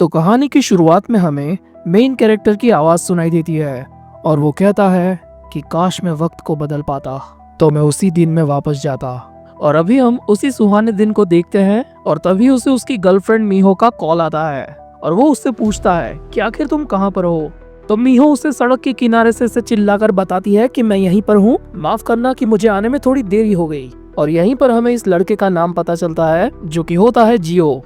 तो कहानी की शुरुआत में हमें मेन कैरेक्टर की आवाज सुनाई देती है और वो कहता है कि काश मैं वक्त को बदल पाता तो मैं उसी दिन में वापस जाता। और अभी हम उसी सुहाने दिन को देखते हैं और तभी उसे उसकी गर्लफ्रेंड मीहो का कॉल आता है और वो उससे पूछता है कि आखिर तुम कहाँ पर हो। तो मीहो उसे सड़क के किनारे से चिल्लाकर बताती है कि मैं यहीं पर हूँ, माफ करना कि मुझे आने में थोड़ी देरी हो गई। और यहीं पर हमें इस लड़के का नाम पता चलता है जो कि होता है जियो।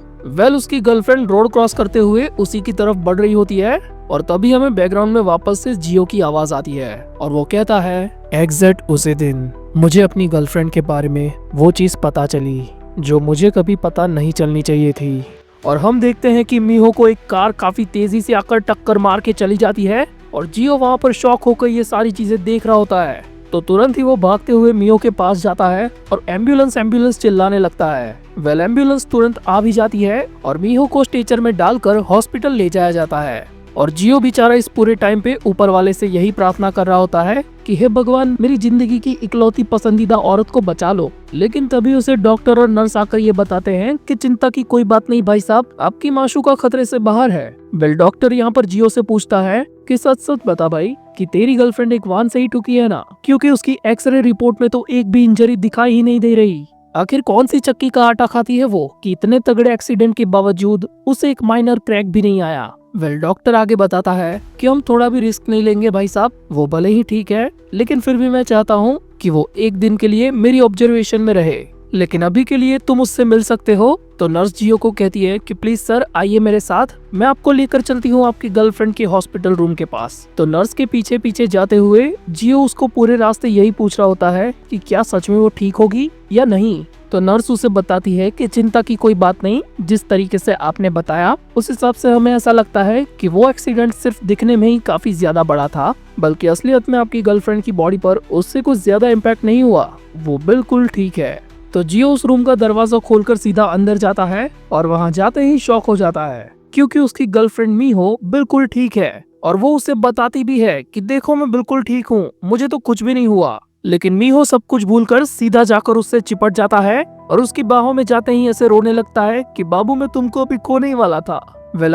उसकी गर्लफ्रेंड रोड क्रॉस करते हुए उसी की तरफ बढ़ रही होती है और तभी हमें बैकग्राउंड में वापस से जियो की आवाज आती है और वो कहता है एग्जैक्ट उसी दिन मुझे अपनी गर्लफ्रेंड के बारे में वो चीज पता चली जो मुझे कभी पता नहीं चलनी चाहिए थी। और हम देखते हैं कि मीहो को एक कार काफी तेजी से आकर टक्कर मार के चली जाती है और जियो वहाँ पर शॉक होकर ये सारी चीजें देख रहा होता है। तो तुरंत ही वो भागते हुए मीहो के पास जाता है और एम्बुलेंस चिल्लाने लगता है। एम्बुलेंस तुरंत आ भी जाती है और मीहो को स्ट्रेचर में डालकर हॉस्पिटल ले जाया जाता है। और जियो बेचारा इस पूरे टाइम पे ऊपर वाले से यही प्रार्थना कर रहा होता है कि हे भगवान मेरी जिंदगी की इकलौती पसंदीदा औरत को बचा लो। लेकिन तभी उसे डॉक्टर और नर्स आकर ये बताते हैं कि चिंता की कोई बात नहीं भाई साहब, आपकी माशूका खतरे से बाहर है। डॉक्टर यहाँ पर जियो से पूछता है कि सच सच बता भाई कि तेरी गर्लफ्रेंड एक वाहन से ही ठुकी है ना, क्योंकि उसकी एक्सरे रिपोर्ट में तो एक भी इंजरी दिखाई ही नहीं दे रही। आखिर कौन सी चक्की का आटा खाती है वो कि इतने तगड़े एक्सीडेंट के बावजूद उसे एक माइनर क्रैक भी नहीं आया। डॉक्टर आगे बताता है कि हम थोड़ा भी रिस्क नहीं लेंगे भाई साहब, वो भले ही ठीक है लेकिन फिर भी मैं चाहता हूँ कि वो एक दिन के लिए मेरी ऑब्जर्वेशन में रहे, लेकिन अभी के लिए तुम उससे मिल सकते हो। तो नर्स जियो को कहती है कि प्लीज सर आइए मेरे साथ, मैं आपको लेकर चलती हूँ आपकी गर्लफ्रेंड के हॉस्पिटल रूम के पास। तो नर्स के पीछे पीछे जाते हुए जियो उसको पूरे रास्ते यही पूछ रहा होता है कि क्या सच में वो ठीक होगी या नहीं। तो नर्स उसे बताती है कि चिंता की कोई बात नहीं, जिस तरीके से आपने बताया उस हिसाब से हमें ऐसा लगता है कि वो एक्सीडेंट सिर्फ दिखने में ही काफी ज्यादा बड़ा था, बल्कि असलियत में आपकी गर्लफ्रेंड की बॉडी पर उससे कुछ ज्यादा इम्पैक्ट नहीं हुआ, वो बिल्कुल ठीक है। तो जियो उस रूम का दरवाजा खोलकर सीधा अंदर जाता है और वहाँ जाते ही शॉक हो जाता है क्योंकि उसकी गर्लफ्रेंड मीहो बिल्कुल ठीक है और वो उसे बताती भी है कि देखो मैं बिल्कुल ठीक हूँ, मुझे तो कुछ भी नहीं हुआ। लेकिन मीहो सब कुछ भूलकर सीधा जाकर उससे चिपट जाता है और उसकी बाहों में जाते ही ऐसे रोने लगता है कि बाबू मैं तुमको अभी खोने ही वाला था।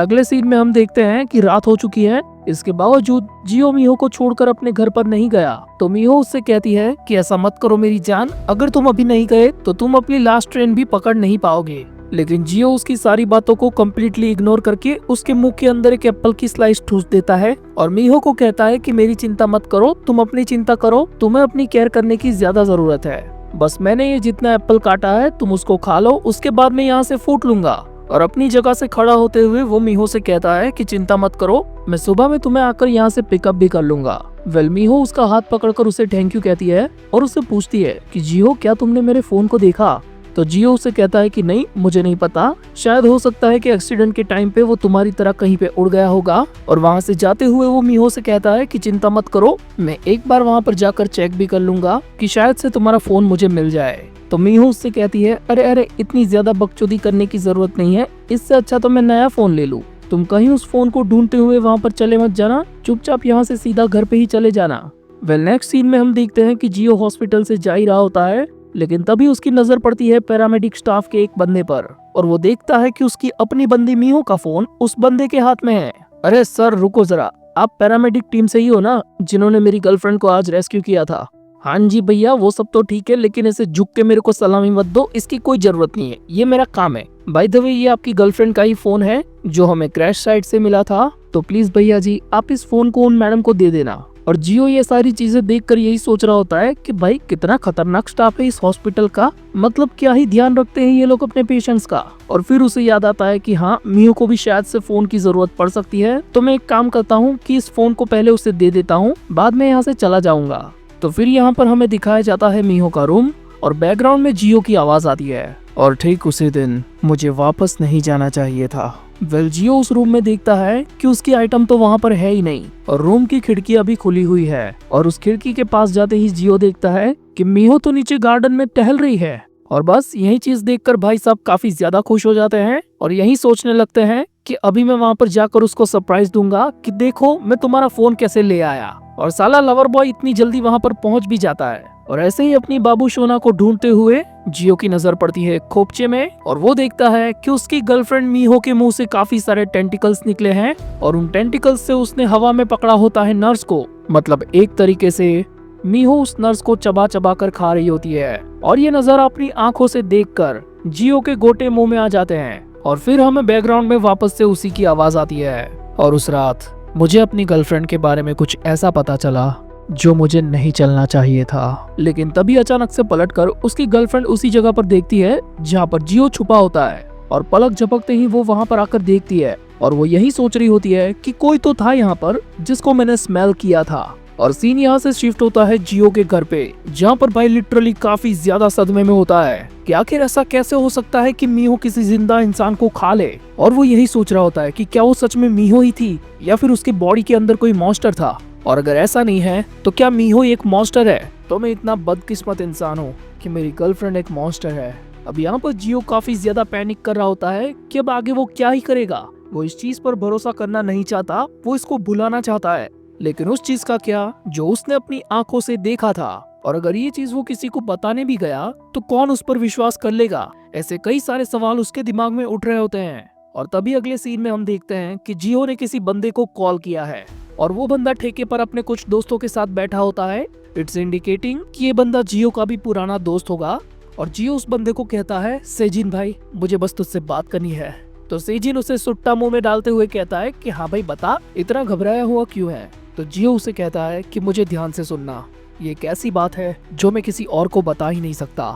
अगले सीन में हम देखते हैं कि रात हो चुकी है, इसके बावजूद जियो मीहो को छोड़कर अपने घर पर नहीं गया। तो मीहो उससे कहती है कि ऐसा मत करो मेरी जान, अगर तुम अभी नहीं गए तो तुम अपनी लास्ट ट्रेन भी पकड़ नहीं पाओगे। लेकिन जियो उसकी सारी बातों को कम्प्लीटली इग्नोर करके उसके मुंह के अंदर एक एप्पल की स्लाइस ठूस देता है और मीहो को कहता है कि मेरी चिंता मत करो, तुम अपनी चिंता करो, तुम्हें अपनी केयर करने की ज्यादा जरूरत है। बस मैंने ये जितना एप्पल काटा है तुम उसको खा लो, उसके बाद मैं यहाँ से फूट लूंगा। और अपनी जगह से खड़ा होते हुए वो मीहो से कहता है कि चिंता मत करो, मैं सुबह में तुम्हें आकर यहाँ से पिकअप भी कर लूंगा। मीहो उसका हाथ पकड़कर उसे थैंक यू कहती है और उससे पूछती है कि जियो क्या तुमने मेरे फोन को देखा। तो जियो उसे कहता है कि नहीं मुझे नहीं पता, शायद हो सकता है कि एक्सीडेंट के टाइम पे वो तुम्हारी तरह कहीं पे उड़ गया होगा। और वहाँ से जाते हुए वो मीहो से कहता है कि चिंता मत करो, मैं एक बार वहाँ पर जाकर चेक भी कर लूंगा कि शायद से तुम्हारा फोन मुझे मिल जाए। तो मीहो उससे कहती है अरे इतनी ज्यादा बकचोदी करने की जरूरत नहीं है, इससे अच्छा तो मैं नया फोन ले लूं। तुम कहीं उस फोन को ढूंढते हुए वहाँ पर चले मत जाना, चुपचाप यहाँ से सीधा घर पे ही चले जाना। नेक्स्ट सीन में हम देखते हैं कि जियो हॉस्पिटल से जा ही रहा होता है, लेकिन तभी उसकी नजर पड़ती है पैरामेडिक स्टाफ के एक बंदे पर और वो देखता है कि उसकी अपनी बंदी मीहो का फोन उस बंदे के हाथ में है। अरे सर रुको जरा, आप पैरामेडिक टीम से ही हो ना जिन्होंने मेरी गर्लफ्रेंड को आज रेस्क्यू किया था? हाँ जी भैया वो सब तो ठीक है, लेकिन ऐसे झुक के मेरे को सलामी मत दो, इसकी कोई जरूरत नहीं है, ये मेरा काम है। बाय द वे ये आपकी गर्लफ्रेंड का ही फोन है जो हमें क्रैश साइट से मिला था, तो प्लीज भैया जी आप इस फोन को उन मैडम को दे देना। और जियो ये सारी चीजें देखकर यही सोच रहा होता है कि भाई कितना खतरनाक स्टाफ है इस हॉस्पिटल का, मतलब क्या ही ध्यान रखते हैं ये लोग अपने पेशेंट्स का। और फिर उसे याद आता है कि हाँ मीहो को भी शायद से फोन की जरूरत पड़ सकती है, तो मैं एक काम करता हूँ कि इस फोन को पहले उसे दे देता हूँ, बाद में यहाँ से चला जाऊंगा। तो फिर यहाँ पर हमें दिखाया जाता है मीहो का रूम और बैकग्राउंड में जियो की आवाज आती है और ठीक उसी दिन मुझे वापस नहीं जाना चाहिए था। जियो उस रूम में देखता है कि उसकी आइटम तो वहाँ पर है ही नहीं और रूम की खिड़की अभी खुली हुई है और उस खिड़की के पास जाते ही जियो देखता है कि मीहो तो नीचे गार्डन में टहल रही है। और बस यही चीज देखकर भाई साहब काफी ज्यादा खुश हो जाते हैं और यही सोचने लगते हैं कि अभी मैं वहाँ पर जाकर उसको सरप्राइज दूंगा कि देखो मैं तुम्हारा फोन कैसे ले आया। और साला लवर बॉय इतनी जल्दी वहाँ पर पहुँच भी जाता है और ऐसे ही अपनी बाबू शोना को ढूंढते हुए जियो की नजर पड़ती है खोपचे में, और वो देखता है कि उसकी गर्लफ्रेंड मीहो के मुंह से काफी सारे टेंटिकल्स निकले हैं, और उन टेंटिकल्स से उसने हवा में पकड़ा होता है नर्स को। मतलब एक तरीके से मीहो उस नर्स को चबा चबा कर खा रही होती है, और ये नजारा अपनी आंखों से देखकर जियो के गोटे मुंह में आ जाते हैं। और फिर हमें बैकग्राउंड में वापस से उसी की आवाज आती है। और उस रात मुझे अपनी गर्लफ्रेंड के बारे में कुछ ऐसा पता चला जो मुझे नहीं चलना चाहिए था। लेकिन तभी अचानक से पलटकर उसकी गर्लफ्रेंड उसी जगह पर देखती है जहाँ पर जियो छुपा होता है, और पलक झपकते ही वो वहाँ पर आकर देखती है, और वो यही सोच रही होती है कि कोई तो था यहाँ पर जिसको मैंने स्मेल किया था। और सीन यहाँ से शिफ्ट होता है जियो के घर पे, जहाँ पर भाई लिटरली काफी ज्यादा सदमे में होता है कि आखिर ऐसा कैसे हो सकता है कि मीहो किसी जिंदा इंसान को खा ले। और वो यही सोच रहा होता है कि क्या वो सच में मीहो ही थी या फिर उसके बॉडी के अंदर कोई मॉन्स्टर था, और अगर ऐसा नहीं है तो क्या मीहो एक मॉन्स्टर है। तो मैं इतना बदकिस्मत इंसान हूँ कि मेरी गर्लफ्रेंड एक मॉन्स्टर है। अब यहाँ पर जियो काफी ज्यादा पैनिक कर रहा होता है कि अब आगे वो क्या ही करेगा। वो इस चीज पर भरोसा करना नहीं चाहता, वो इसको भुलाना चाहता है, लेकिन उस चीज का क्या जो उसने अपनी आंखों से देखा था। और अगर ये चीज वो किसी को बताने भी गया तो कौन उस पर विश्वास कर लेगा। ऐसे कई सारे सवाल उसके दिमाग में उठ रहे होते हैं। और तभी अगले सीन में हम देखते हैं कि जियो ने किसी बंदे को कॉल किया है, और वो बंदा ठेके पर अपने कुछ दोस्तों के साथ बैठा होता है। इट्स इंडिकेटिंग कि ये बंदा जियो का भी पुराना दोस्त होगा। और जियो उस बंदे को कहता है, सेजिन भाई मुझे बस तुझसे बात करनी है। तो सेजिन उसे सुट्टा मुंह में डालते हुए कहता है कि हाँ भाई बता, इतना घबराया हुआ क्यों है। तो जियो उसे कहता है कि मुझे ध्यान से सुनना, ये एक ऐसी बात है जो मैं किसी और को बता ही नहीं सकता।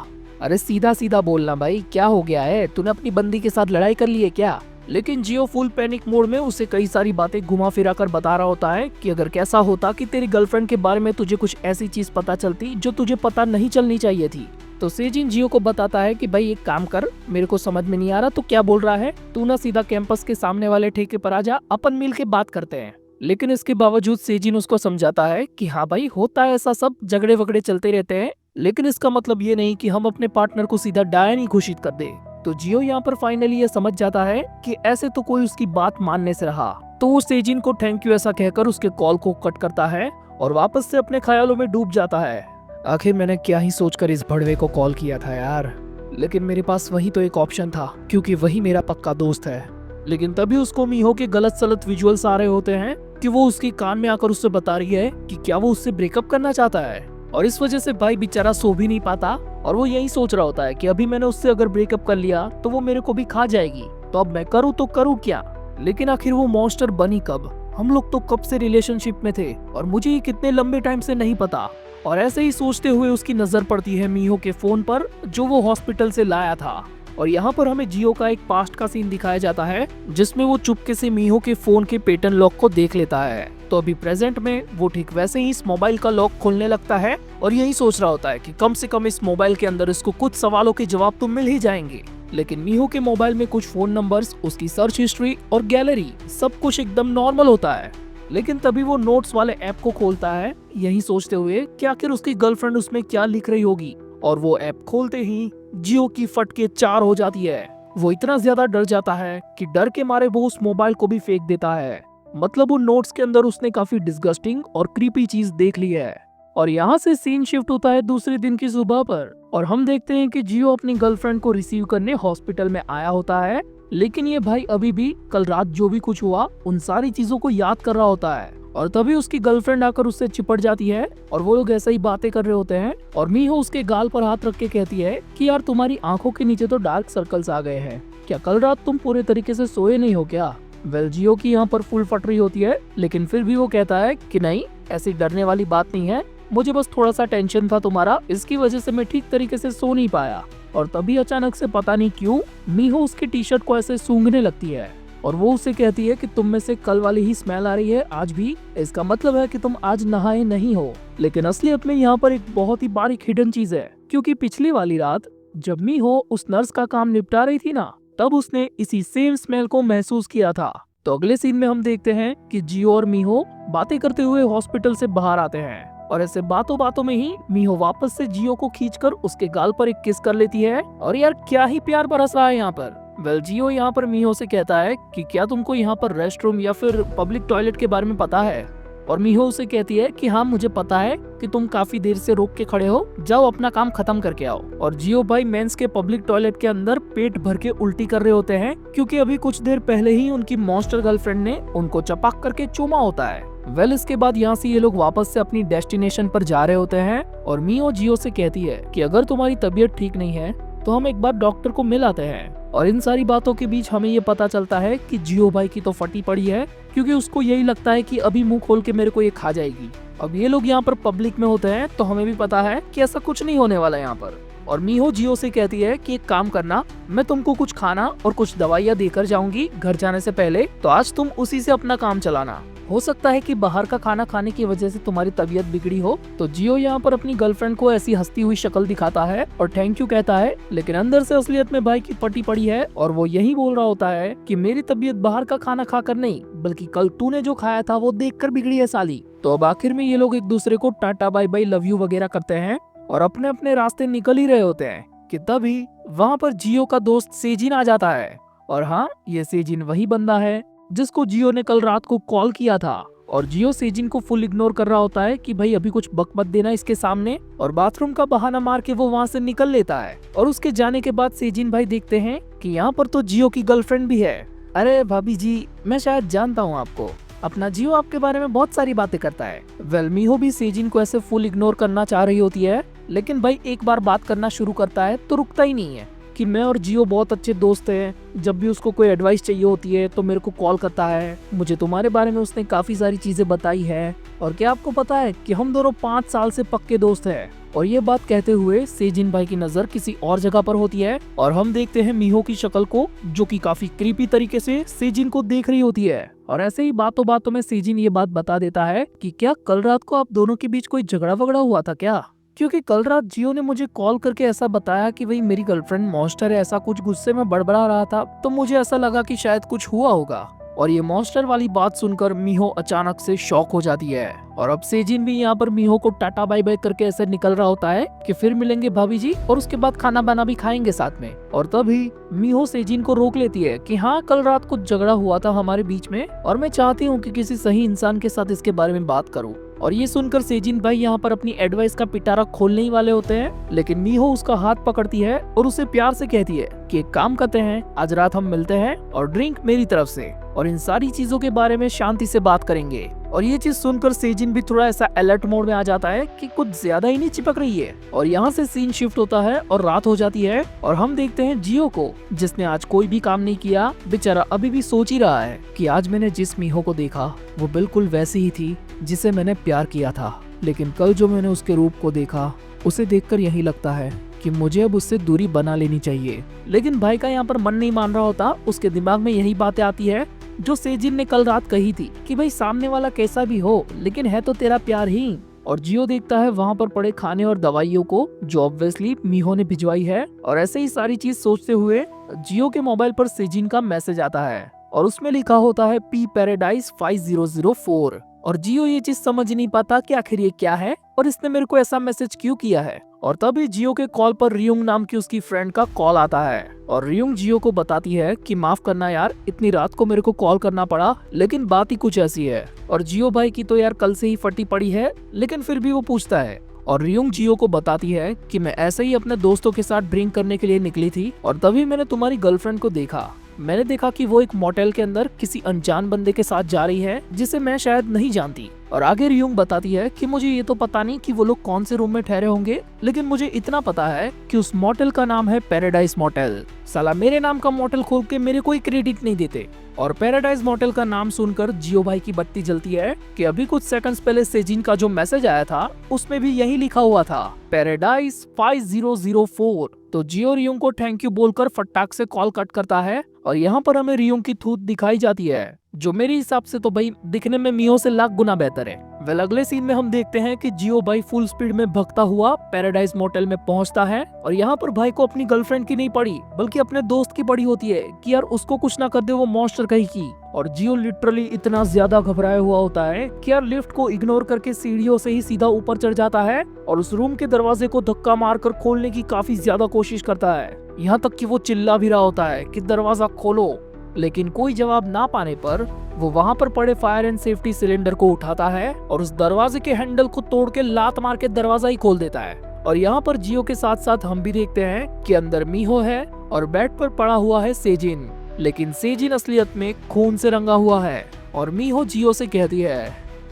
अरे सीधा सीधा बोलना भाई, क्या हो गया है, तूने अपनी बंदी के साथ लड़ाई कर ली है क्या। लेकिन जियो फुल पैनिक मोड में उसे कई सारी बातें घुमा फिरा कर बता रहा होता है कि अगर कैसा होता कि तेरी गर्लफ्रेंड के बारे में तुझे कुछ ऐसी चीज पता चलती जो तुझे पता नहीं चलनी चाहिए थी। तो सेजिन जियो को बताता है कि भाई एक काम कर, मेरे को समझ में नहीं आ रहा तो क्या बोल रहा है, तू ना सीधा कैंपस के सामने वाले ठेके पर आ जा, अपन मिल के बात करते हैं। लेकिन इसके बावजूद सेजिन उसको समझाता है कि हाँ भाई होता है ऐसा, सब झगड़े वगड़े चलते रहते हैं, लेकिन इसका मतलब ये नहीं कि हम अपने पार्टनर को सीधा डायन ही घोषित कर दे। तो जियो यहाँ पर फाइनली ये समझ जाता है कि ऐसे तो कोई उसकी बात मानने से रहा। तो वो सेजिन को थैंक यू ऐसा कहकर उसके कॉल को कट करता है और वापस से अपने ख्यालों में डूब जाता है। आखिर मैंने क्या ही सोचकर इस भड़वे को कॉल किया था यार, लेकिन मेरे पास वही तो एक ऑप्शन था क्योंकि वही मेरा पक्का दोस्त है। लेकिन तभी उसको मीहो के गलत सलत विजुअल्स आ रहे होते हैं कि वो उसके कान में आकर उससे बता रही है कि क्या वो उससे ब्रेकअप करना चाहता है। और इस वजह से भाई बेचारा सो भी नहीं पाता, और वो यही सोच रहा होता है कि अभी मैंने उससे अगर ब्रेकअप कर लिया तो वो मेरे को भी खा जाएगी, तो अब मैं करूँ तो करूँ क्या। लेकिन आखिर वो मॉन्स्टर बनी कब, हम लोग तो कब से रिलेशनशिप में थे और मुझे ये कितने लंबे टाइम से नहीं पता। और ऐसे ही सोचते हुए उसकी नजर पड़ती है मीहो के फोन पर जो वो हॉस्पिटल से लाया था। और यहाँ पर हमें जियो का एक पास्ट का सीन दिखाया जाता है जिसमें वो चुपके से मीहो के फोन के पैटर्न लॉक को देख लेता है। तो अभी प्रेजेंट में वो ठीक वैसे ही इस मोबाइल का लॉक खोलने लगता है और यही सोच रहा होता है कि कम से कम इस मोबाइल के अंदर इसको कुछ सवालों के जवाब तो मिल ही जाएंगे। लेकिन मीहो के मोबाइल में कुछ फोन नंबर्स, उसकी सर्च हिस्ट्री और गैलरी सब कुछ एकदम नॉर्मल होता है। लेकिन तभी वो नोट्स वाले ऐप को खोलता है यही सोचते हुए कि आखिर उसकी गर्लफ्रेंड उसमें क्या लिख रही होगी, और वो ऐप खोलते ही जियो की फटके 4 हो जाती है। वो इतना ज्यादा डर जाता है कि डर के मारे वो उस मोबाइल को भी फेंक देता है। मतलब उन नोट्स के अंदर उसने काफी डिस्गस्टिंग और क्रीपी चीज देख ली है। और यहाँ से सीन शिफ्ट होता है दूसरे दिन की सुबह पर, और हम देखते हैं कि जियो अपनी गर्लफ्रेंड को रिसीव करने हॉस्पिटल में आया होता है। लेकिन ये भाई अभी भी कल रात जो भी कुछ हुआ उन सारी चीजों को याद कर रहा होता है। और तभी उसकी गर्लफ्रेंड आकर उससे चिपट जाती है और वो लोग ऐसे ही बातें कर रहे होते हैं। और मीहो उसके गाल पर हाथ रख के कहती है कि यार तुम्हारी आंखों के नीचे तो डार्क सर्कल्स आ गए हैं, क्या कल रात तुम पूरे तरीके से सोए नहीं हो क्या। वेल जियो की यहाँ पर फुल फट रही होती है, लेकिन फिर भी वो कहता है कि नहीं ऐसी डरने वाली बात नहीं है, मुझे बस थोड़ा सा टेंशन था तुम्हारा, इसकी वजह से मैं ठीक तरीके से सो नहीं पाया। और तभी अचानक से पता नहीं क्यों मीहो उसकी टी शर्ट को ऐसे सूंघने लगती है और वो उसे कहती है कि तुम में से कल वाली ही स्मेल आ रही है आज भी, इसका मतलब है कि तुम आज नहाए नहीं हो। लेकिन असलियत में यहाँ पर एक बहुत ही बारीक हिडन चीज है, क्योंकि पिछली वाली रात जब मीहो उस नर्स का काम निपटा रही थी ना, तब उसने इसी सेम स्मेल को महसूस किया था। तो अगले सीन में हम देखते हैं कि जियो और मीहो बातें करते हुए हॉस्पिटल से बाहर आते हैं, और ऐसे बातों बातों में ही मीहो वापस से जियो को खींचकर उसके गाल पर एक किस कर लेती है। और यार क्या ही प्यार बरस रहा है यहाँ पर। वेल जियो यहाँ पर मीहो से कहता है कि क्या तुमको यहाँ पर रेस्ट रूम या फिर पब्लिक टॉयलेट के बारे में पता है। और मीहो उसे कहती है कि हाँ मुझे पता है कि तुम काफी देर से रोक के खड़े हो, जाओ अपना काम खत्म करके आओ। और जियो भाई मेंस के पब्लिक टॉयलेट के अंदर पेट भर के उल्टी कर रहे होते हैं, क्योंकि अभी कुछ देर पहले ही उनकी मॉन्स्टर गर्लफ्रेंड ने उनको चपाक करके चूमा होता है। वेल इसके बाद यहाँ से ये लोग वापस से अपनी डेस्टिनेशन पर जा रहे होते हैं और मियो जियो से कहती है कि अगर तुम्हारी तबीयत ठीक नहीं है तो हम एक बार डॉक्टर को मिल आते हैं। और इन सारी बातों के बीच हमें ये पता चलता है कि जियो भाई की तो फटी पड़ी है, क्योंकि उसको यही लगता है कि अभी मुंह खोल के मेरे को ये खा जाएगी। अब ये लोग यहाँ पर पब्लिक में होते हैं तो हमें भी पता है कि ऐसा कुछ नहीं होने वाला यहाँ पर। और मीहो जियो से कहती है कि एक काम करना, मैं तुमको कुछ खाना और कुछ दवाइयाँ देकर जाऊंगी घर जाने से पहले, तो आज तुम उसी से अपना काम चलाना। हो सकता है कि बाहर का खाना खाने की वजह से तुम्हारी तबीयत बिगड़ी हो। तो जियो यहाँ पर अपनी गर्लफ्रेंड को ऐसी हंसती हुई शक्ल दिखाता है और थैंक यू कहता है, लेकिन अंदर से असलियत में भाई की फटी पड़ी है और वो यही बोल रहा होता है कि मेरी तबीयत बाहर का खाना खाकर नहीं, बल्कि कल तूने जो खाया था वो देखकर बिगड़ी है साली। तो अब आखिर में ये लोग एक दूसरे को tata bye bye love you वगैरह करते हैं और अपने अपने रास्ते निकल ही रहे होते हैं कि तभी वहाँ पर जियो का दोस्त सेजिन आ जाता है। और हाँ, ये सेजिन वही बंदा है जिसको जियो ने कल रात को कॉल किया था। और जियो सेजिन को फुल इग्नोर कर रहा होता है कि भाई अभी कुछ बक मत देना इसके सामने, और बाथरूम का बहाना मार के वो वहाँ से निकल लेता है। और उसके जाने के बाद सेजिन भाई देखते हैं कि यहाँ पर तो जियो की गर्लफ्रेंड भी है। अरे भाभी जी, मैं शायद जानता हूँ आपको, अपना जियो आपके बारे में बहुत सारी बातें करता है। वेल मीहो भी सेजिन को ऐसे फुल इग्नोर करना चाह रही होती है, लेकिन भाई एक बार बात करना शुरू करता है तो रुकता ही नहीं है कि मैं और जियो बहुत अच्छे दोस्त हैं। जब भी उसको कोई एडवाइस चाहिए होती है तो मेरे को कॉल करता है। मुझे तुम्हारे बारे में उसने काफी सारी चीजें बताई है, और क्या आपको पता है कि हम दोनों 5 साल से पक्के दोस्त हैं। और ये बात कहते हुए सेजिन भाई की नजर किसी और जगह पर होती है और हम देखते हैं मीहो की शक्ल को, जो कि काफी क्रीपी तरीके से सेजिन को देख रही होती है। और ऐसे ही बातों बातों में सेजिन ये बात बता देता है कि क्या कल रात को आप दोनों के बीच कोई झगड़ा वगड़ा हुआ था क्या, क्योंकि कल रात जियो ने मुझे कॉल करके ऐसा बताया कि भाई मेरी गर्लफ्रेंड मॉन्स्टर है, ऐसा कुछ गुस्से में बड़बड़ा रहा था, तो मुझे ऐसा लगा कि शायद कुछ हुआ होगा। और ये मॉन्स्टर वाली बात सुनकर मीहो अचानक से शॉक हो जाती है। और अब सेजिन भी यहाँ पर मीहो को टाटा बाय बाय करके ऐसे निकल रहा होता है कि फिर मिलेंगे भाभी जी, और उसके बाद खाना बना भी खाएंगे साथ में। और तभी मीहो सेजिन को रोक लेती है कि हाँ, कल रात कुछ झगड़ा हुआ था हमारे बीच में और मैं चाहती हूँ कि किसी सही इंसान के साथ इसके बारे में बात करूँ। और ये सुनकर सेजिन भाई यहाँ पर अपनी एडवाइस का पिटारा खोलने ही वाले होते हैं, लेकिन मीहो उसका हाथ पकड़ती है और उसे प्यार से कहती है कि एक काम करते हैं, आज रात हम मिलते हैं और ड्रिंक मेरी तरफ से, और इन सारी चीजों के बारे में शांति से बात करेंगे। और ये चीज सुनकर सेजिन भी थोड़ा ऐसा अलर्ट मोड में आ जाता है कि कुछ ज्यादा ही नहीं चिपक रही है। और यहाँ से सीन शिफ्ट होता है और रात हो जाती है और हम देखते हैं जियो को, जिसने आज कोई भी काम नहीं किया। बेचारा अभी भी सोच ही रहा है कि आज मैंने जिस मीहो को देखा वो बिल्कुल वैसी ही थी जिसे मैंने प्यार किया था, लेकिन कल जो मैंने उसके रूप को देखा उसे देखकर यही लगता है कि मुझे अब उससे दूरी बना लेनी चाहिए। लेकिन भाई का यहाँ पर मन नहीं मान रहा होता, उसके दिमाग में यही बातें आती है जो सेजिन ने कल रात कही थी कि भाई सामने वाला कैसा भी हो लेकिन है तो तेरा प्यार ही। और जियो देखता है वहाँ पर पड़े खाने और दवाइयों को जो ऑब्वियसली मीहो ने भिजवाई है, और ऐसे ही सारी चीज सोचते हुए जियो के मोबाइल पर सेजिन का मैसेज आता है और उसमें लिखा होता है पी पैराडाइज 5004। और जियो ये चीज समझ नहीं पाता कि आखिर ये क्या है और इसने मेरे को ऐसा मैसेज क्यों किया है। और तभी जियो के कॉल पर रियुंग नाम की उसकी फ्रेंड का कॉल आता है और रियुंग जियो को बताती है कि माफ करना यार, इतनी रात को मेरे को कॉल करना पड़ा, लेकिन बात ही कुछ ऐसी है। और जियो भाई की तो यार कल से ही फटी पड़ी है, लेकिन फिर भी वो पूछता है। और रियुंग जियो को बताती है कि मैं ऐसे ही अपने दोस्तों के साथ ड्रिंक करने के लिए निकली थी और तभी मैंने तुम्हारी गर्लफ्रेंड को देखा। मैंने देखा कि वो एक मोटेल के अंदर किसी अनजान बंदे के साथ जा रही है जिसे मैं शायद नहीं जानती। और आगे रियुंग बताती है कि मुझे ये तो पता नहीं कि वो लोग कौन से रूम में ठहरे होंगे, लेकिन मुझे इतना पता है कि उस मोटेल का नाम है पैराडाइज मोटेल। साला मेरे नाम का मोटेल खोल के मेरे कोई क्रेडिट नहीं देते। और पैराडाइज मोटेल का नाम सुनकर जियो भाई की बत्ती जलती है कि अभी कुछ सेकंड्स पहले सेजिन का जो मैसेज आया था उसमें भी यही लिखा हुआ था, पैराडाइज 5004। तो जियो रियुंग को थैंक यू बोलकर फटाक से कॉल कट करता है और यहाँ पर हमें रियुंग की थूत दिखाई जाती है, जो मेरे हिसाब से तो भाई दिखने में मीहो से लाख गुना बेहतर है। वेल अगले सीन में हम देखते हैं कि जियो भाई फुल स्पीड में भगता हुआ पैराडाइज मोटेल में पहुंचता है और यहाँ पर भाई को अपनी गर्लफ्रेंड की नहीं पड़ी बल्कि अपने दोस्त की पड़ी होती है कि यार उसको कुछ ना कर दे, वो मॉन्स्टर कहीं की। और जियो लिटरली इतना ज्यादा घबराया हुआ होता है कि यार लिफ्ट को इग्नोर करके सीढ़ियों से ही सीधा ऊपर चढ़ जाता है और उस रूम के दरवाजे को धक्का मारकर खोलने की काफी ज्यादा कोशिश करता है, यहाँ तक कि वो चिल्ला भी रहा होता है कि दरवाजा खोलो। लेकिन कोई जवाब ना पाने पर वो वहाँ पर पड़े फायर एंड सेफ्टी सिलेंडर को उठाता है और उस दरवाजे के हैंडल को तोड़ के लात मार के दरवाजा ही खोल देता है। और यहाँ पर जियो के साथ साथ हम भी देखते हैं कि अंदर मीहो है और बेड पर पड़ा हुआ है सेजिन, लेकिन सेजिन असलियत में खून से रंगा हुआ है। और मीहो जियो से कहती है,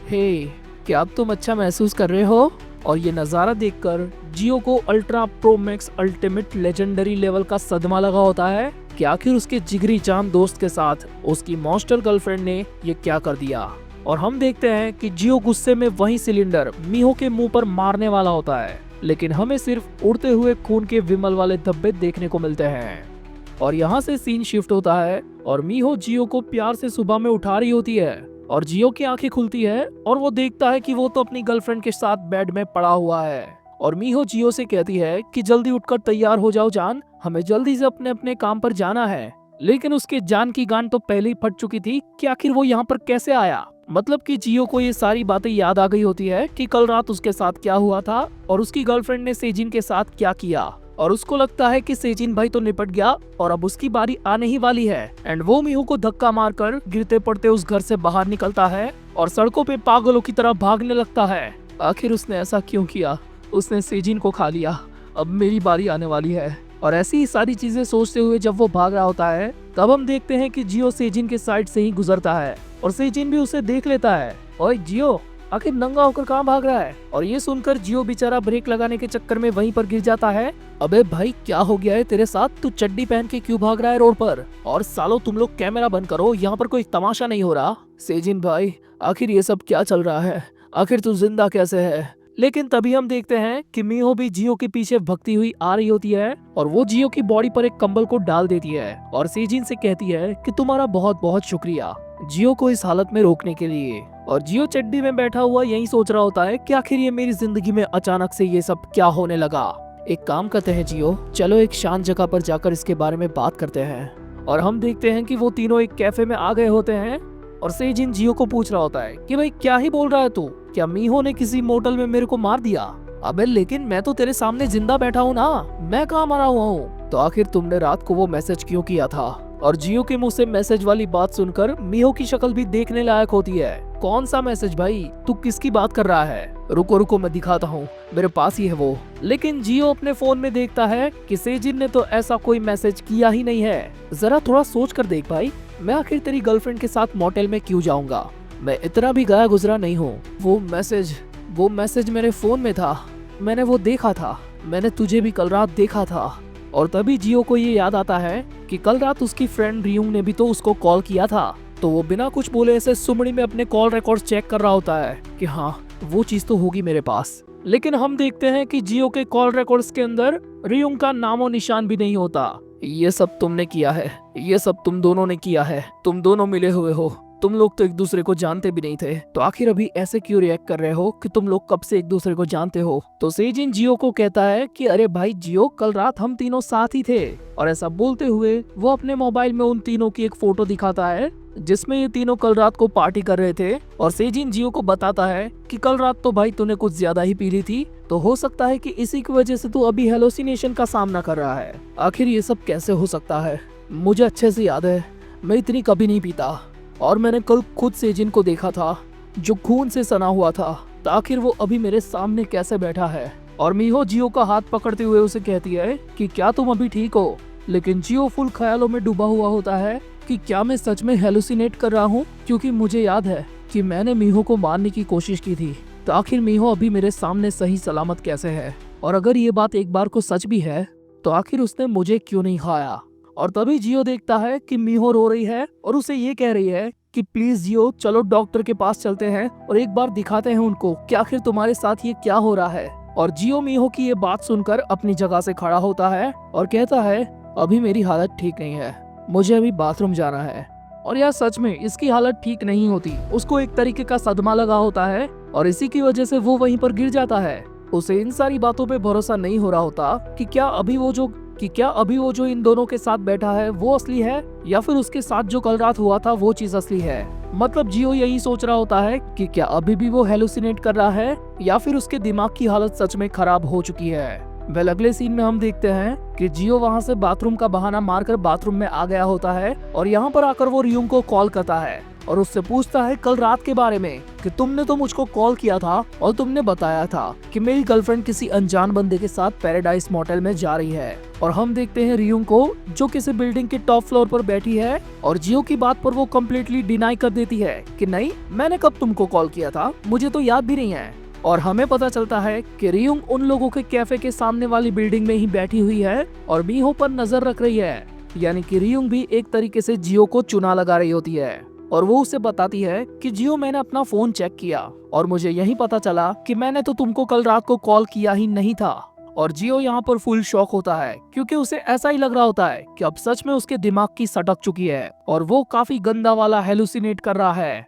हे, क्या अब तुम अच्छा महसूस कर रहे हो? और ये नज़ारा देखकर जियो को ultra pro max ultimate legendary level का सदमा लगा होता है कि आखिर उसके जिगरी जान दोस्त के साथ उसकी मॉन्स्टर गर्लफ्रेंड ने ये क्या कर दिया। और हम देखते हैं कि जियो गुस्से में वही सिलेंडर मीहो के मुंह पर मारने वाला होता है, लेकिन हमें सिर्फ उड़ते हुए खून के विमल वाले धब्बे देखने को मिलते हैं। और यहाँ से सीन शिफ्ट होता है और मीहो जियो को प्यार से सुबह में उठा रही होती है और जियो की आंखें खुलती है और वो देखता है कि वो तो अपनी गर्लफ्रेंड के साथ बेड में पड़ा हुआ है। और मीहो जियो से कहती है कि जल्दी उठकर तैयार हो जाओ जान, हमें जल्दी से अपने अपने काम पर जाना है। लेकिन उसके जान की गांठ तो पहले ही फट चुकी थी कि आखिर वो यहाँ पर कैसे आया। मतलब कि जियो को ये सारी बातें याद आ गई होती है कि कल रात उसके साथ क्या हुआ था और उसकी गर्लफ्रेंड ने सेजिन के साथ क्या किया। और उसको लगता है कि सेजिन भाई तो निपट गया और अब उसकी बारी आने ही वाली है। एंड वो मीहो को धक्का मारकर गिरते पड़ते उस घर से बाहर निकलता है और सड़कों पे पागलों की तरह भागने लगता है। आखिर उसने ऐसा क्यों किया? उसने सेजिन को खा लिया, अब मेरी बारी आने वाली है। और ऐसी ही सारी चीजें सोचते हुए जब वो भाग रहा होता है तब हम देखते हैं कि जियो सेजिन के साइड से ही गुजरता है और सेजिन भी उसे देख लेता है। ओए जियो, आखिर नंगा होकर कहाँ भाग रहा है? और ये सुनकर जियो बेचारा ब्रेक लगाने के चक्कर में वहीं पर गिर जाता है। अबे भाई, क्या हो गया है तेरे साथ? तू चड्डी पहन के क्यों भाग रहा है रोड पर? और सालो तुम लोग कैमरा बंद करो, यहाँ पर कोई तमाशा नहीं हो रहा। सेजिन भाई, आखिर ये सब क्या चल रहा है? आखिर तू जिंदा कैसे है? लेकिन तभी हम देखते हैं कि मीहो भी जियो के पीछे भगती हुई आ रही होती है और वो जियो की बॉडी पर एक कंबल को डाल देती है और सेजिन से कहती है कि तुम्हारा बहुत बहुत शुक्रिया जियो को इस हालत में रोकने के लिए। और जियो चड्डी में बैठा हुआ यही सोच रहा होता है कि आखिर ये मेरी जिंदगी में अचानक से ये सब क्या होने लगा। एक काम करते हैं जियो, चलो एक शांत जगह पर जाकर इसके बारे में बात करते हैं। और हम देखते हैं कि वो तीनों एक कैफे में आ गए होते हैं और सेजिन जियो को पूछ रहा होता है कि भाई क्या ही बोल रहा है तू? क्या मीहो ने किसी मोटल में मेरे को मार दिया? अबे लेकिन मैं तो तेरे सामने जिंदा बैठा हूँ ना, मैं कहाँ मरा हुआ हूँ? तो आखिर तुमने रात को वो मैसेज क्यों किया था? और जियो के मुंह से मैसेज वाली बात सुनकर मीहो की शक्ल भी देखने लायक होती है। कौन सा मैसेज भाई? तू किसकी बात कर रहा है? रुको रुको मैं दिखाता हूँ, मेरे पास ही है वो। लेकिन जियो अपने फोन में देखता है कि सेजिन ने तो ऐसा कोई मैसेज किया ही नहीं है। जरा थोड़ा सोच कर देख भाई, मैं आखिर तेरी गर्लफ्रेंड के साथ मोटेल में क्यों जाऊंगा? मैं इतना भी गया गुजरा नहीं हूँ। वो मैसेज मेरे फोन में था, मैंने वो देखा था, मैंने तुझे भी कल रात देखा था। और तभी जियो को ये याद आता है कि कल रात उसकी फ्रेंड रियूंग ने भी तो उसको कॉल किया था। तो वो बिना कुछ बोले ऐसे सुमड़ी में अपने कॉल रिकॉर्ड चेक कर रहा होता है कि हाँ, वो चीज तो होगी मेरे पास। लेकिन हम देखते हैं कि जियो के कॉल रिकॉर्ड्स के अंदर रियूंग का नामो निशान भी नहीं होता। ये सब तुमने किया है, ये सब तुम दोनों ने किया है, तुम दोनों मिले हुए हो, तुम लोग तो एक दूसरे को जानते भी नहीं थे, तो आखिर अभी ऐसे क्यों रिएक्ट कर रहे हो कि तुम लोग कब से एक दूसरे को जानते हो? तो सेजिन जियो को कहता है कि अरे भाई जियो, कल रात हम तीनों साथ ही थे। और ऐसा बोलते हुए वो अपने मोबाइल में उन तीनों की एक फोटो दिखाता है जिसमें ये तीनों कल रात को पार्टी कर रहे थे। और सेजिन जियो को बताता है कि कल रात तो भाई तूने कुछ ज्यादा ही पी ली थी, तो हो सकता है कि इसी की वजह से तू अभी हेलोसिनेशन का सामना कर रहा है। आखिर ये सब कैसे हो सकता है? मुझे अच्छे से याद है, मैं इतनी कभी नहीं पीता और मैंने कल खुद सेजिन को देखा था जो खून से सना हुआ था, तो आखिर वो अभी मेरे सामने कैसे बैठा है? और मीहो जियो का हाथ पकड़ते हुए उसे कहती है कि क्या तुम अभी ठीक हो? लेकिन जियो फुल ख्यालों में डूबा हुआ होता है कि क्या मैं सच में हेलुसिनेट कर रहा हूँ, क्योंकि मुझे याद है कि मैंने मीहो को मारने की कोशिश की थी, तो आखिर मीहो अभी मेरे सामने सही सलामत कैसे है? और अगर ये बात एक बार को सच भी है तो आखिर उसने मुझे क्यों नहीं खाया? और तभी जियो देखता है कि मीहो रो रही है और उसे ये कह रही है कि प्लीज जियो, चलो डॉक्टर के पास चलते हैं और एक बार दिखाते हैं उनको कि आखिर तुम्हारे साथ ये क्या हो रहा है। और जियो मीहो की ये बात सुनकर अपनी जगह से खड़ा होता है और कहता है अभी मेरी हालत ठीक नहीं है, मुझे अभी बाथरूम जाना है। और यार सच में इसकी हालत ठीक नहीं होती, उसको एक तरीके का सदमा लगा होता है और इसी की वजह से वो वहीं पर गिर जाता है। उसे इन सारी बातों पे भरोसा नहीं हो रहा होता कि क्या अभी वो जो इन दोनों के साथ बैठा है वो असली है या फिर उसके साथ जो कल रात हुआ था वो चीज असली है। मतलब जियो यही सोच रहा होता है कि क्या अभी भी वो हेलुसिनेट कर रहा है या फिर उसके दिमाग की हालत सच में खराब हो चुकी है। वेल अगले सीन में हम देखते हैं कि जियो वहाँ से बाथरूम का बहाना मारकर बाथरूम में आ गया होता है और यहाँ पर आकर वो रियुंग को कॉल करता है और उससे पूछता है कल रात के बारे में कि तुमने तो मुझको कॉल किया था और तुमने बताया था कि मेरी गर्लफ्रेंड किसी अनजान बंदे के साथ पैराडाइज मोटेल में जा रही है। और हम देखते हैं रियुंग को जो किसी बिल्डिंग के टॉप फ्लोर पर बैठी है और जियो की बात पर वो कम्प्लीटली डिनाई कर देती है कि नहीं, मैंने कब तुमको कॉल किया था, मुझे तो याद भी नहीं है। और हमें पता चलता है कि रियुंग उन लोगों के कैफे के सामने वाली बिल्डिंग में ही बैठी हुई है और मीहो पर नजर रख रही है। यानी कि रियुंग भी एक तरीके से जियो को चुना लगा रही होती है और वो उसे बताती है कि जियो, मैंने अपना फोन चेक किया और मुझे यही पता चला कि मैंने तो तुमको कल रात को कॉल किया ही नहीं था। और जियो यहाँ पर फुल शॉक होता है क्योंकि उसे ऐसा ही लग रहा होता है कि अब सच में उसके दिमाग की सटक चुकी है और वो काफी गंदा वाला हेलुसिनेट कर रहा है।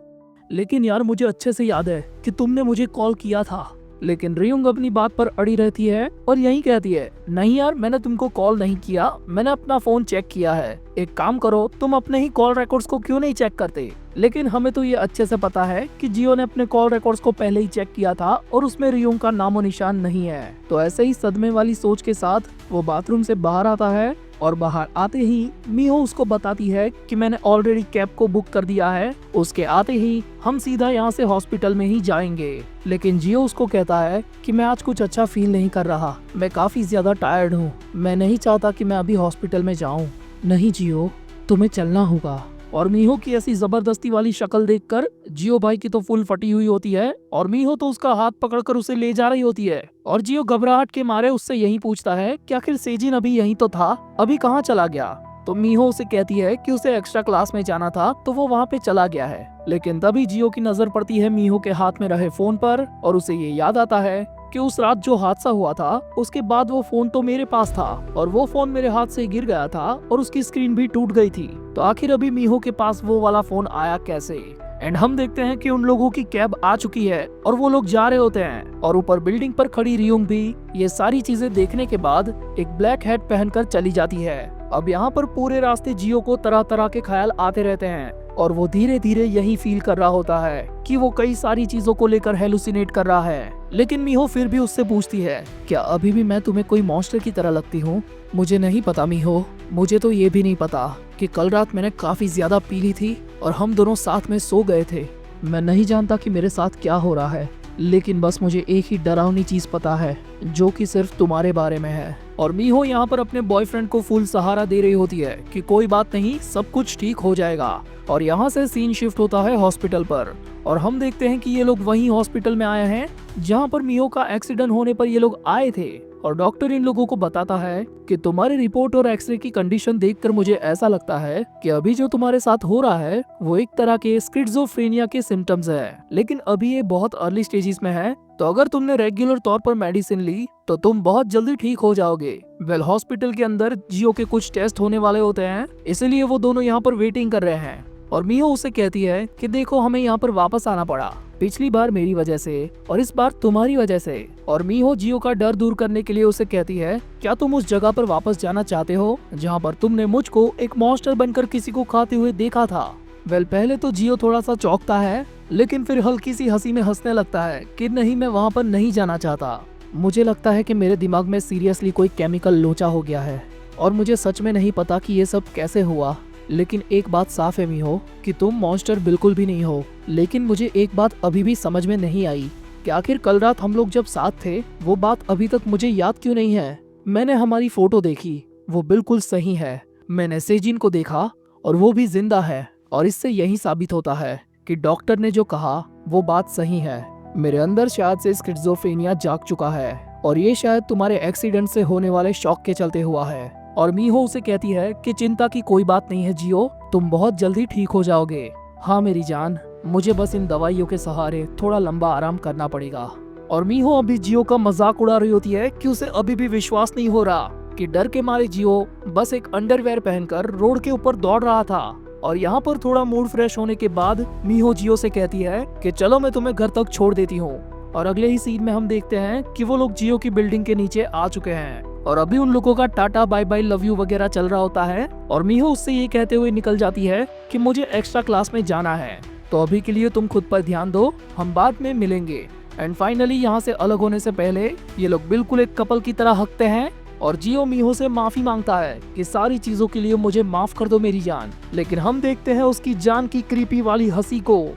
लेकिन यार मुझे अच्छे से याद है कि तुमने मुझे कॉल किया था। लेकिन रियुंग अपनी बात पर अड़ी रहती है और यही कहती है, नहीं यार, मैंने तुमको कॉल नहीं किया, मैंने अपना फोन चेक किया है। एक काम करो, तुम अपने ही कॉल रिकॉर्ड्स को क्यों नहीं चेक करते। लेकिन हमें तो ये अच्छे से पता है कि जियो ने अपने कॉल रिकॉर्ड्स को पहले ही चेक किया था और उसमें रियुंग का नामो निशान नहीं है। तो ऐसे ही सदमे वाली सोच के साथ वो बाथरूम से बाहर आता है और बाहर आते ही मीहो उसको बताती है कि मैंने ऑलरेडी कैब को बुक कर दिया है, उसके आते ही हम सीधा यहाँ से हॉस्पिटल में ही जाएंगे। लेकिन जियो उसको कहता है कि मैं आज कुछ अच्छा फील नहीं कर रहा, मैं काफी ज्यादा टायर्ड हूँ, मैं नहीं चाहता कि मैं अभी हॉस्पिटल में जाऊँ। नहीं जियो, तुम्हें चलना होगा। और मीहो की ऐसी जबरदस्ती वाली शक्ल देखकर जियो भाई की तो फुल फटी हुई होती है और मीहो तो उसका हाथ पकड़कर उसे ले जा रही होती है। और जियो घबराहट के मारे उससे यही पूछता है कि आखिर सेजिन अभी यही तो था, अभी कहाँ चला गया। तो मीहो उसे कहती है कि उसे एक्स्ट्रा क्लास में जाना था तो वो वहाँ पे चला गया है। लेकिन तभी जियो की नजर पड़ती है मीहो के हाथ में रहे फोन पर और उसे ये याद आता है कि उस रात जो हादसा हुआ था उसके बाद वो फोन तो मेरे पास था और वो फोन मेरे हाथ से गिर गया था और उसकी स्क्रीन भी टूट गई थी। तो आखिर अभी मीहो के पास वो वाला फोन आया कैसे। एंड हम देखते हैं कि उन लोगों की कैब आ चुकी है और वो लोग जा रहे होते हैं और ऊपर बिल्डिंग पर खड़ी रियुंग भी ये सारी चीजें देखने के बाद एक ब्लैक हैट पहनकर चली जाती है। अब यहाँ पर पूरे रास्ते जियो को तरह तरह के ख्याल आते रहते हैं और वो धीरे धीरे यही फील कर रहा होता है कि वो कई सारी चीजों को लेकर हेलुसिनेट कर रहा है। लेकिन मीहो फिर भी उससे पूछती है, क्या अभी भी मैं तुम्हें कोई मॉन्स्टर की तरह लगती हूँ। मुझे नहीं पता मीहो, मुझे तो ये भी नहीं पता कि कल रात मैंने काफी ज्यादा पी ली थी और हम दोनों साथ में सो गए थे। मैं नहीं जानता कि मेरे साथ क्या हो रहा है, लेकिन बस मुझे एक ही डरावनी चीज पता है जो कि सिर्फ तुम्हारे बारे में है। और मीहो यहाँ पर अपने बॉयफ्रेंड को फुल सहारा दे रही होती है कि कोई बात नहीं, सब कुछ ठीक हो जाएगा। और यहाँ से सीन शिफ्ट होता है हॉस्पिटल पर और हम देखते हैं कि ये लोग वही हॉस्पिटल में आए हैं जहाँ पर मीहो का एक्सीडेंट होने पर ये लोग आए थे। और डॉक्टर इन लोगों को बताता है कि तुम्हारी रिपोर्ट और एक्सरे की कंडीशन देखकर मुझे ऐसा लगता है कि अभी जो तुम्हारे साथ हो रहा है वो एक तरह के स्किज़ोफ्रेनिया के सिम्टम्स है, लेकिन अभी ये बहुत अर्ली स्टेजेस में है। तो अगर तुमने रेगुलर तौर पर मेडिसिन ली तो तुम बहुत जल्दी ठीक हो जाओगे। वेल हॉस्पिटल के अंदर जियो के कुछ टेस्ट होने वाले होते हैं, इसलिए वो दोनों यहाँ पर वेटिंग कर रहे हैं। और मीहो उसे कहती है कि देखो, हमें यहाँ पर वापस आना पड़ा, पिछली बार मेरी वजह से और इस बार तुम्हारी वजह से। और मीहो जियो का डर दूर करने के लिए उसे कहती है, क्या तुम उस जगह पर वापस जाना चाहते हो जहाँ पर तुमने मुझको एक मॉन्स्टर बनकर किसी को खाते हुए देखा था। वेल पहले तो जियो थोड़ा सा चौंकता है, लेकिन फिर हल्की सी हंसी में हंसने लगता है कि नहीं, मैं वहाँ पर नहीं जाना चाहता। मुझे लगता है कि मेरे दिमाग में सीरियसली कोई केमिकल लोचा हो गया है और मुझे सच में नहीं पता कि ये सब कैसे हुआ। लेकिन एक बात साफ है मीहो कि तुम मॉन्स्टर बिल्कुल भी नहीं हो। लेकिन मुझे एक बात अभी भी समझ में नहीं आई कि आखिर कल रात हम लोग जब साथ थे वो बात अभी तक मुझे याद क्यों नहीं है। मैंने हमारी फोटो देखी, वो बिल्कुल सही है। मैंने सेजिन को देखा और वो भी जिंदा है और इससे यही साबित होता है कि डॉक्टर ने जो कहा वो बात सही है। मेरे अंदर शायद से स्किज़ोफ्रेनिया जाग चुका है और ये शायद तुम्हारे एक्सीडेंट से होने वाले शॉक के चलते हुआ है। और मीहो उसे कहती है कि चिंता की कोई बात नहीं है जियो, तुम बहुत जल्दी ठीक हो जाओगे। हाँ मेरी जान, मुझे बस इन दवाइयों के सहारे थोड़ा लंबा आराम करना पड़ेगा। और मीहो अभी जियो का मजाक उड़ा रही होती है कि उसे अभी भी विश्वास नहीं हो रहा कि डर के मारे जियो बस एक अंडरवेयर पहनकर रोड के ऊपर दौड़ रहा था। और यहाँ पर थोड़ा मूड फ्रेश होने के बाद मीहो जियो से कहती है कि चलो मैं तुम्हें घर तक छोड़ देती हूँ। और अगले ही सीन में हम देखते हैं कि वो लोग जियो की बिल्डिंग के नीचे आ चुके हैं और अभी उन लोगों का tata bye bye love you वगैरह चल रहा होता है। और मीहो उससे ये कहते हुए निकल जाती है कि मुझे एक्स्ट्रा क्लास में जाना है, तो अभी के लिए तुम खुद पर ध्यान दो, हम बाद में मिलेंगे। एंड फाइनली यहाँ से अलग होने से पहले ये लोग बिल्कुल एक कपल की तरह हकते हैं और जियो मीहो से माफी मांगता है कि सारी चीजों के लिए मुझे माफ कर दो मेरी जान। लेकिन हम देखते हैं उसकी जान की क्रीपी वाली हंसी को।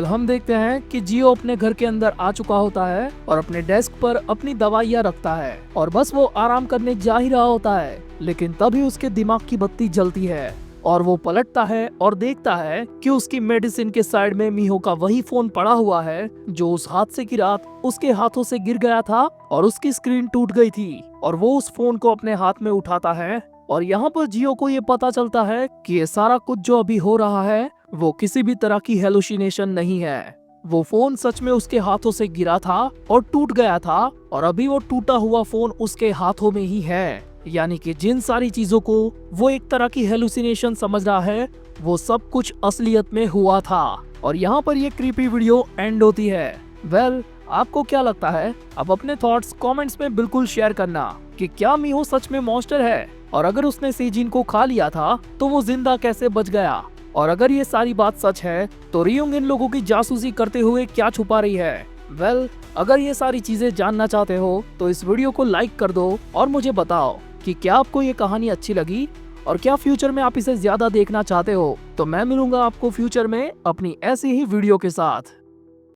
हम देखते हैं कि जियो अपने घर के अंदर आ चुका होता है और अपने डेस्क पर अपनी दवाइयाँ रखता है और बस वो आराम करने जा ही रहा होता है, लेकिन तभी उसके दिमाग की बत्ती जलती है और वो पलटता है और देखता है कि उसकी मेडिसिन के साइड में मीहो का वही फोन पड़ा हुआ है जो उस हादसे की रात उसके हाथों से गिर गया था और उसकी स्क्रीन टूट गई थी। और वो उस फोन को अपने हाथ में उठाता है और यहाँ पर जियो को ये पता चलता है कि ये सारा कुछ जो अभी हो रहा है वो किसी भी तरह की हेलुसिनेशन नहीं है। वो फोन सच में उसके हाथों से गिरा था और टूट गया था और अभी वो टूटा हुआ फोन उसके हाथों में ही है। यानी कि जिन सारी चीजों को वो एक तरह की हेलुसिनेशन समझ रहा है वो सब कुछ असलियत में हुआ था। और यहाँ पर ये क्रीपी वीडियो एंड होती है। आपको क्या लगता है? अब अपने थॉट्स कमेंट्स में बिल्कुल शेयर करना कि क्या मीहो सच में मॉन्स्टर है, और अगर उसने सेजिन को खा लिया था तो वो जिंदा कैसे बच गया, और अगर ये सारी बात सच है तो रियोंग इन लोगों की जासूसी करते हुए क्या छुपा रही है। अगर ये सारी चीजें जानना चाहते हो तो इस वीडियो को लाइक कर दो और मुझे बताओ कि क्या आपको ये कहानी अच्छी लगी और क्या फ्यूचर में आप इसे ज्यादा देखना चाहते हो। तो मैं मिलूंगा आपको फ्यूचर में अपनी ऐसी ही वीडियो के साथ।